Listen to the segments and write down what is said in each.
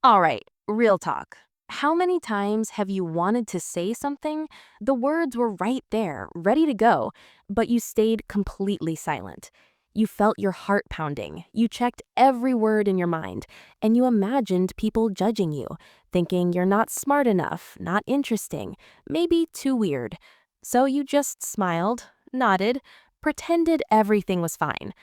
All right, real talk. How many times have you wanted to say something? The words were right there, ready to go, but you stayed completely silent. You felt your heart pounding. You checked every word in your mind, and you imagined people judging you, thinking you're not smart enough, not interesting, maybe too weird. So you just smiled, nodded, pretended everything was fine.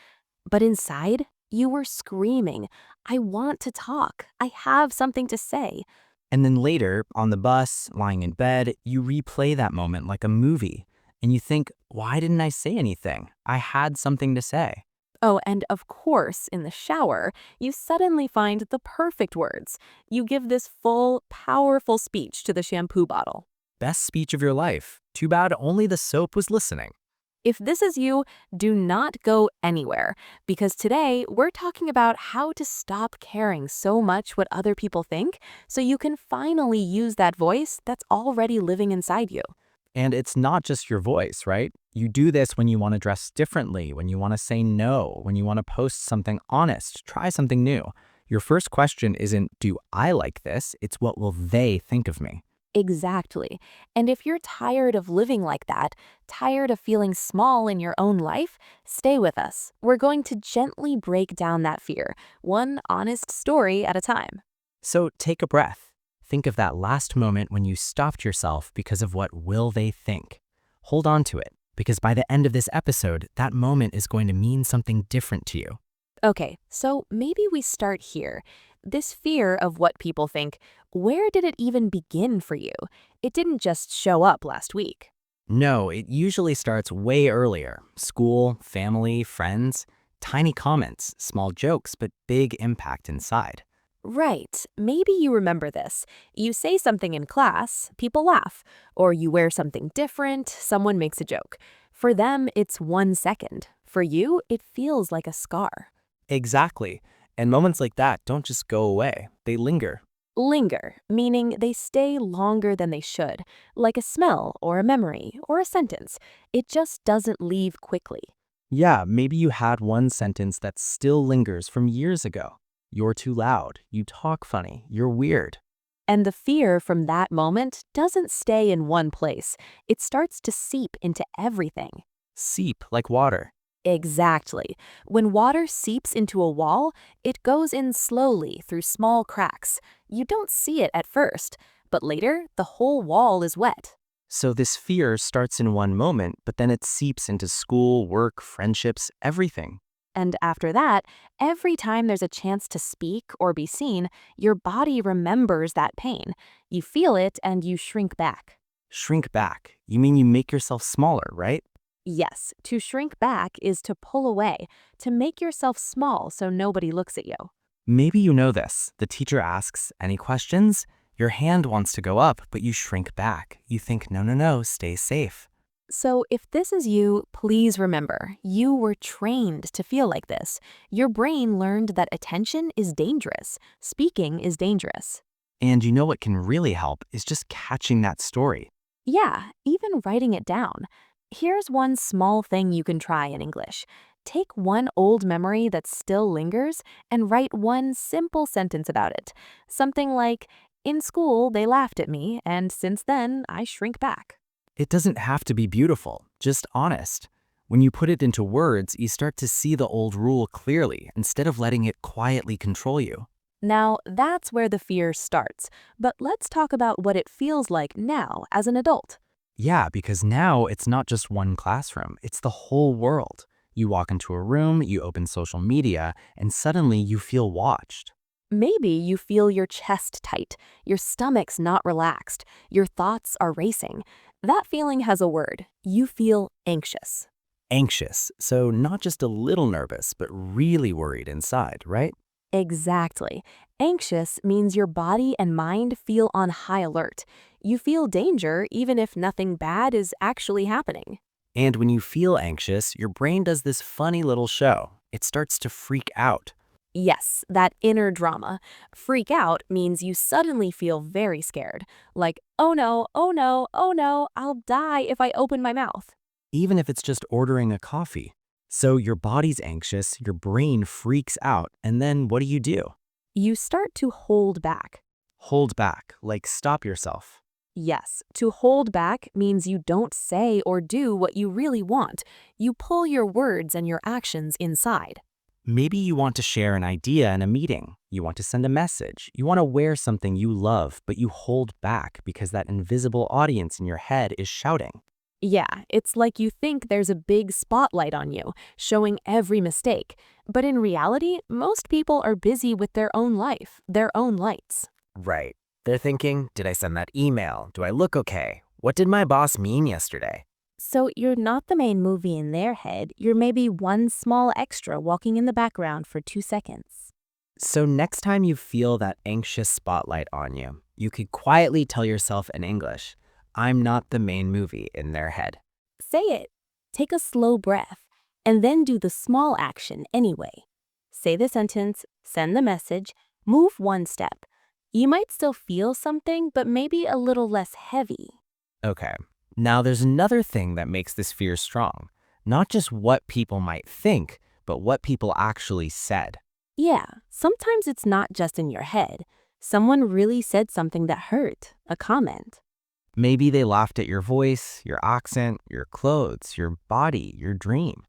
But inside, you were screaming, I want to talk. I have something to say. And then later, on the bus, lying in bed, you replay that moment like a movie. And you think, why didn't I say anything? I had something to say. Oh, and of course, in the shower, you suddenly find the perfect words. You give this full, powerful speech to the shampoo bottle. Best speech of your life. Too bad only the soap was listening. If this is you, do not go anywhere, because today we're talking about how to stop caring so much what other people think so you can finally use that voice that's already living inside you. And it's not just your voice, right? You do this when you want to dress differently, when you want to say no, when you want to post something honest, try something new. Your first question isn't, do I like this? It's what will they think of me? Exactly. And if you're tired of living like that, tired of feeling small in your own life, stay with us. We're going to gently break down that fear, one honest story at a time. So take a breath. Think of that last moment when you stopped yourself because of what will they think. Hold on to it, because by the end of this episode, that moment is going to mean something different to you. Okay, so maybe we start here. This fear of what people think, where did it even begin for you? It didn't just show up last week. No, it usually starts way earlier. School, family, friends, tiny comments, small jokes, but big impact inside. Right, maybe you remember this. You say something in class, people laugh. Or you wear something different, someone makes a joke. For them, it's 1 second. For you, it feels like a scar. Exactly. And moments like that don't just go away, they linger. Linger, meaning they stay longer than they should, like a smell or a memory or a sentence. It just doesn't leave quickly. Yeah, maybe you had one sentence that still lingers from years ago. You're too loud, you talk funny, you're weird. And the fear from that moment doesn't stay in one place. It starts to seep into everything. Seep like water. Exactly. When water seeps into a wall, it goes in slowly through small cracks. You don't see it at first, but later the whole wall is wet. So this fear starts in one moment, but then it seeps into school, work, friendships, everything. And after that, every time there's a chance to speak or be seen, your body remembers that pain. You feel it and you shrink back. Shrink back. You mean you make yourself smaller, right? Yes, to shrink back is to pull away, to make yourself small so nobody looks at you. Maybe you know this. The teacher asks, any questions? Your hand wants to go up, but you shrink back. You think, no, no, no, stay safe. So, if this is you, please remember, you were trained to feel like this. Your brain learned that attention is dangerous, speaking is dangerous. And you know what can really help is just catching that story. Yeah, even writing it down. Here's one small thing you can try in English. Take one old memory that still lingers and write one simple sentence about it. Something like, in school, they laughed at me, and since then, I shrink back. It doesn't have to be beautiful, just honest. When you put it into words, you start to see the old rule clearly instead of letting it quietly control you. Now, that's where the fear starts. But let's talk about what it feels like now as an adult. Yeah, because now it's not just one classroom, it's the whole world. You walk into a room, you open social media, and suddenly you feel watched. Maybe you feel your chest tight, your stomach's not relaxed, your thoughts are racing. That feeling has a word. You feel anxious. Anxious, so not just a little nervous, but really worried inside, right? Exactly. Anxious means your body and mind feel on high alert. You feel danger even if nothing bad is actually happening. And when you feel anxious, your brain does this funny little show. It starts to freak out. Yes, that inner drama. Freak out means you suddenly feel very scared. Like, oh no, oh no, oh no, I'll die if I open my mouth. Even if it's just ordering a coffee. So your body's anxious, your brain freaks out, and then what do? You start to hold back. Hold back, like stop yourself. Yes, to hold back means you don't say or do what you really want. You pull your words and your actions inside. Maybe you want to share an idea in a meeting. You want to send a message. You want to wear something you love, but you hold back because that invisible audience in your head is shouting. Yeah, it's like you think there's a big spotlight on you, showing every mistake. But in reality, most people are busy with their own life, their own lights. Right. They're thinking, did I send that email? Do I look okay? What did my boss mean yesterday? So you're not the main movie in their head, you're maybe one small extra walking in the background for 2 seconds. So next time you feel that anxious spotlight on you, you could quietly tell yourself in English, I'm not the main movie in their head. Say it. Take a slow breath, and then do the small action anyway. Say the sentence, send the message, move one step. You might still feel something, but maybe a little less heavy. Okay, now there's another thing that makes this fear strong. Not just what people might think, but what people actually said. Yeah, sometimes it's not just in your head. Someone really said something that hurt, a comment. Maybe they laughed at your voice, your accent, your clothes, your body, your dream.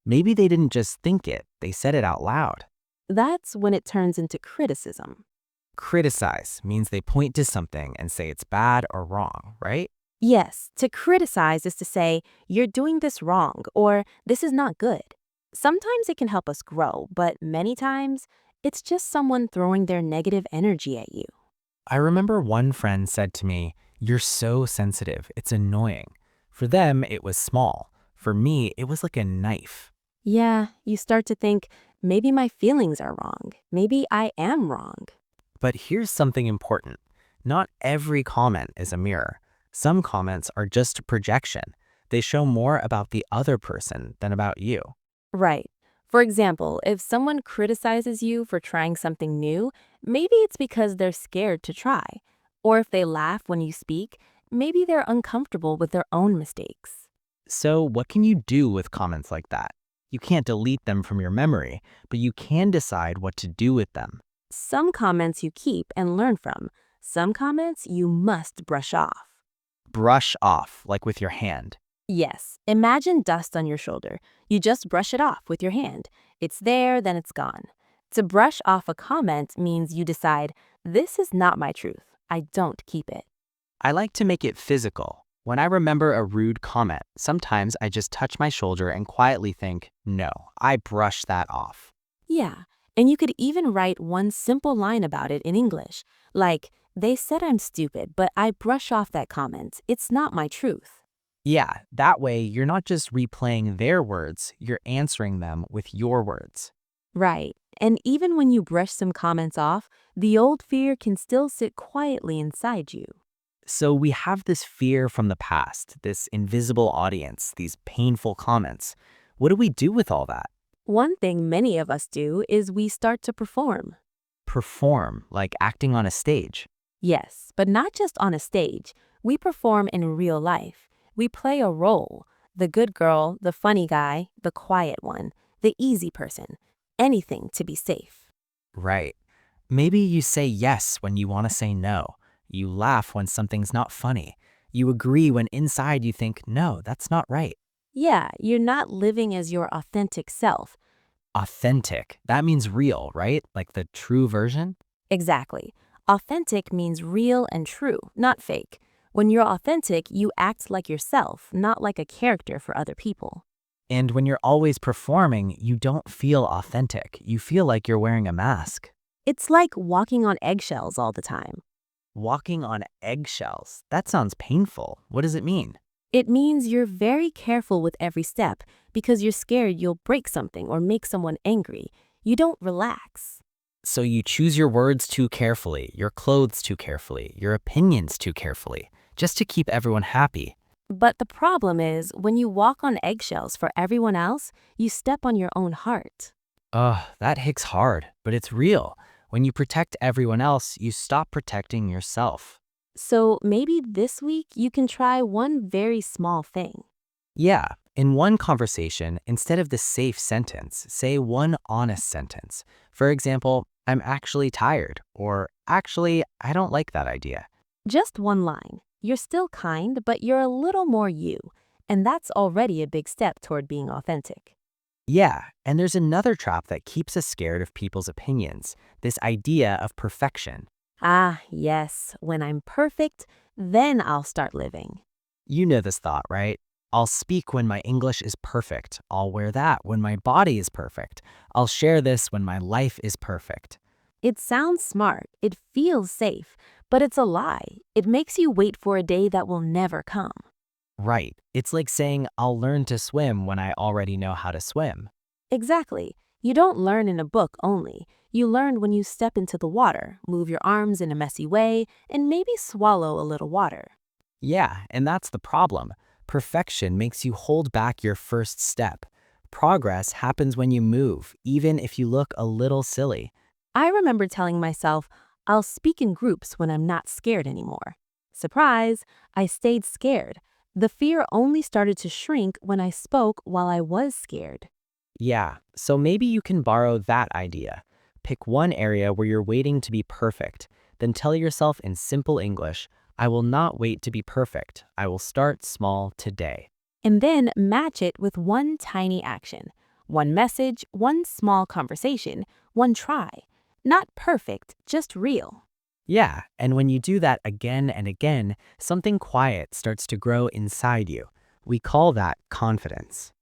Maybe they didn't just think it, they said it out loud. That's when it turns into criticism. Criticize means they point to something and say it's bad or wrong, right? Yes, to criticize is to say, you're doing this wrong or this is not good. Sometimes it can help us grow, but many times it's just someone throwing their negative energy at you. I remember one friend said to me, you're so sensitive, it's annoying. For them, it was small. For me, it was like a knife. Yeah, you start to think, maybe my feelings are wrong. Maybe I am wrong. But here's something important. Not every comment is a mirror. Some comments are just a projection. They show more about the other person than about you. Right. For example, if someone criticizes you for trying something new, maybe it's because they're scared to try. Or if they laugh when you speak, maybe they're uncomfortable with their own mistakes. So what can you do with comments like that? You can't delete them from your memory, but you can decide what to do with them. Some comments you keep and learn from. Some comments you must brush off. Brush off, like with your hand. Yes, imagine dust on your shoulder. You just brush it off with your hand. It's there, then it's gone. To brush off a comment means you decide, this is not my truth. I don't keep it. I like to make it physical. When I remember a rude comment, sometimes I just touch my shoulder and quietly think, no, I brush that off. Yeah, and you could even write one simple line about it in English, like, they said I'm stupid, but I brush off that comment. It's not my truth. Yeah, that way you're not just replaying their words, you're answering them with your words. Right, and even when you brush some comments off, the old fear can still sit quietly inside you. So we have this fear from the past, this invisible audience, these painful comments. What do we do with all that? One thing many of us do is we start to perform. Perform, like acting on a stage. Yes, but not just on a stage. We perform in real life. We play a role. The good girl, the funny guy, the quiet one, the easy person. Anything to be safe. Right. Maybe you say yes when you want to say no. You laugh when something's not funny. You agree when inside you think, no, that's not right. Yeah, you're not living as your authentic self. Authentic, that means real, right? Like the true version? Exactly. Authentic means real and true, not fake. When you're authentic, you act like yourself, not like a character for other people. And when you're always performing, you don't feel authentic. You feel like you're wearing a mask. It's like walking on eggshells all the time. Walking on eggshells. That sounds painful. What does it mean? It means you're very careful with every step because you're scared you'll break something or make someone angry. You don't relax. So you choose your words too carefully, your clothes too carefully, your opinions too carefully, just to keep everyone happy. But the problem is, when you walk on eggshells for everyone else, you step on your own heart. Ugh, that hits hard, but it's real. When you protect everyone else, you stop protecting yourself. So maybe this week you can try one very small thing. Yeah, in one conversation, instead of the safe sentence, say one honest sentence. For example, I'm actually tired, or actually, I don't like that idea. Just one line. You're still kind, but you're a little more you. And that's already a big step toward being authentic. Yeah, and there's another trap that keeps us scared of people's opinions, this idea of perfection. Ah, yes, when I'm perfect, then I'll start living. You know this thought, right? I'll speak when my English is perfect. I'll wear that when my body is perfect. I'll share this when my life is perfect. It sounds smart, it feels safe, but it's a lie. It makes you wait for a day that will never come. Right. It's like saying I'll learn to swim when I already know how to swim. Exactly. You don't learn in a book only. You learn when you step into the water, move your arms in a messy way, and maybe swallow a little water. Yeah, and that's the problem. Perfection makes you hold back your first step. Progress happens when you move, even if you look a little silly. I remember telling myself, I'll speak in groups when I'm not scared anymore. Surprise, I stayed scared. The fear only started to shrink when I spoke while I was scared. Yeah, so maybe you can borrow that idea. Pick one area where you're waiting to be perfect, then tell yourself in simple English, I will not wait to be perfect. I will start small today. And then match it with one tiny action. One message, one small conversation, one try. Not perfect, just real. Yeah, and when you do that again and again, something quiet starts to grow inside you. We call that confidence.